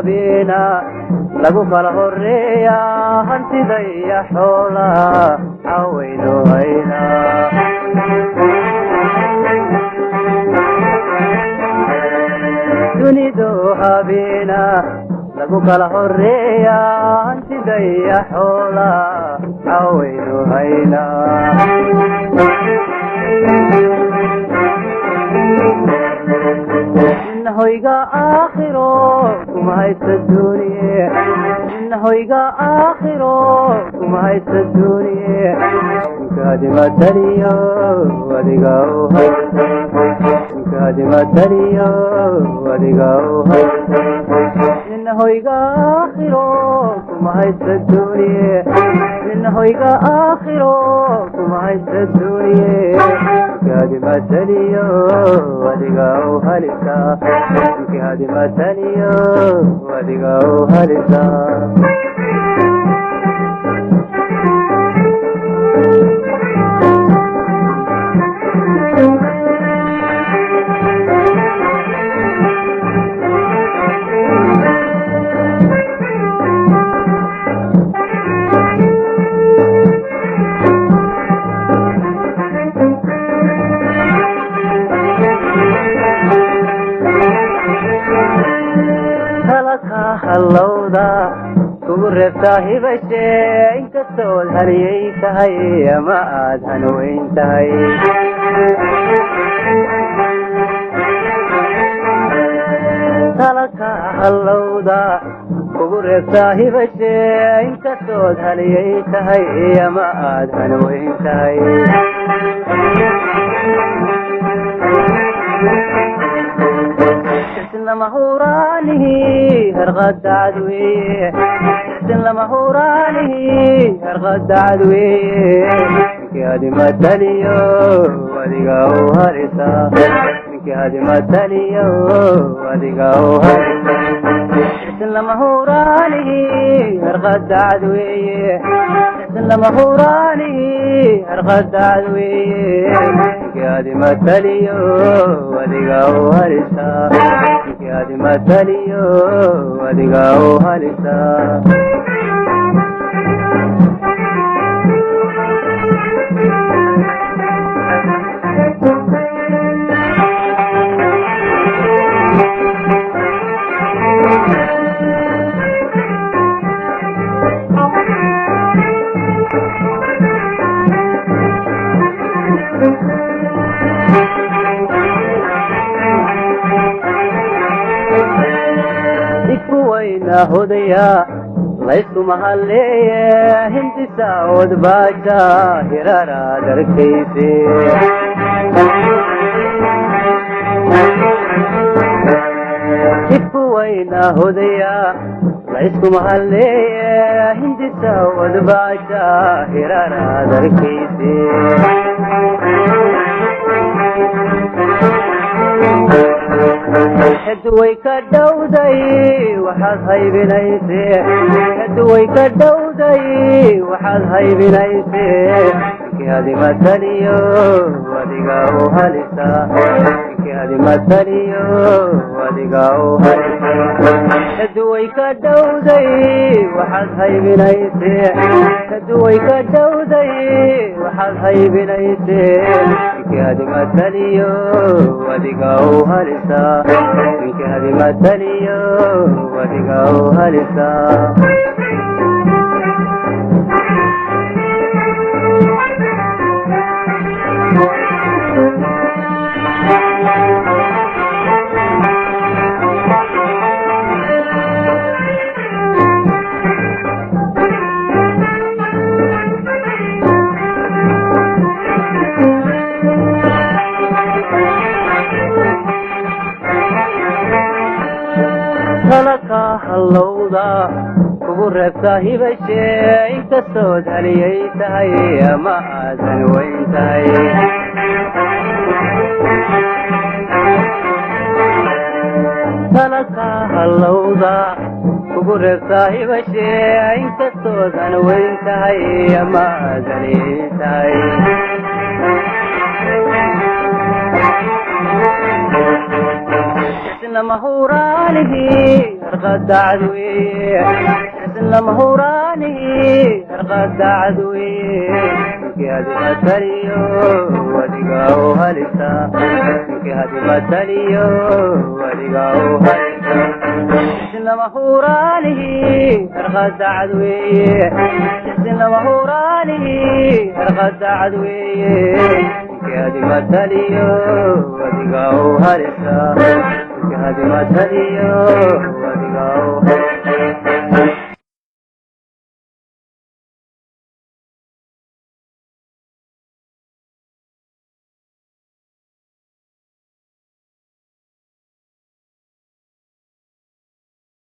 habeena lagu kala horeeya hantida iyo xoolaha cawayno hayna dunidu habeena lagu kala horeeya hantida iyo xoolaha cawayno hayna hoyga aakhiro kuma haysta duuniye hoyga aakhiro kuma haysta duuniye kaadimadaniyo adiga u haysta kaadimadaniyo adiga u haysta hoyga aakhiro kuma haysta duuniye hoyga aakhiro kuma haysta duuniye kaadimadaniyo adiga u halisa kaadimadaniyo adiga u halisa hallowda kugu reebtaa hibashe inkastood haliyay tahay ama aad hanweyn tahay talaka hallowda kugu reebtaa hibashe inkastood haliyay tahay ama aad hanweyn tahay لما هورانه هرغد عدوي لما هورانه هرغد عدوي كهادي مدليو وديقاو هرسا كهادي مدليو وديقاو هرسا لما هورانه هرغد عدوي لما هورانه هرغد عدوي كهادي مدليو وديقاو هرسا كهادي مدليو وديقاو هرسا هديا ليس محلية هندي سعود باشا هرارا دركيسي وين هديا ليس محلية هندي سعود باشا هرارا دركيسي هدوي كدودي وحال هاي بنايسي هدوي كدودي وحال هاي بنايسي كهادي مدنيو وديقاو هالسا كهادي مدنيو وديقاو هالسا هدوي كدودي وحال هاي بنايسي هدوي كدودي وحال هاي بنايسي كهادي مدنيو وديقاو هالسا كهادي مدنيو وديقاو هالسا hallowda kugu reebtaa hibashe inkastood haliyay tahay ama aadan weyn tahay talaka hallowda kugu reebtaa hibashe inkastoodan weyn tahay ama aadan weyn tahay mahuraanihi harqadacadweye isna mahuraanihi harqadacadweye ninkii hadimataliyo wadiga u halisa ninkii hadimataliyo wadiga u halisa isna mahuraanihi harqadacadweye isna mahuraanihi harqadacadweye ninkii hadimataliyo wadiga u halisa هذه ما تليه ودقاه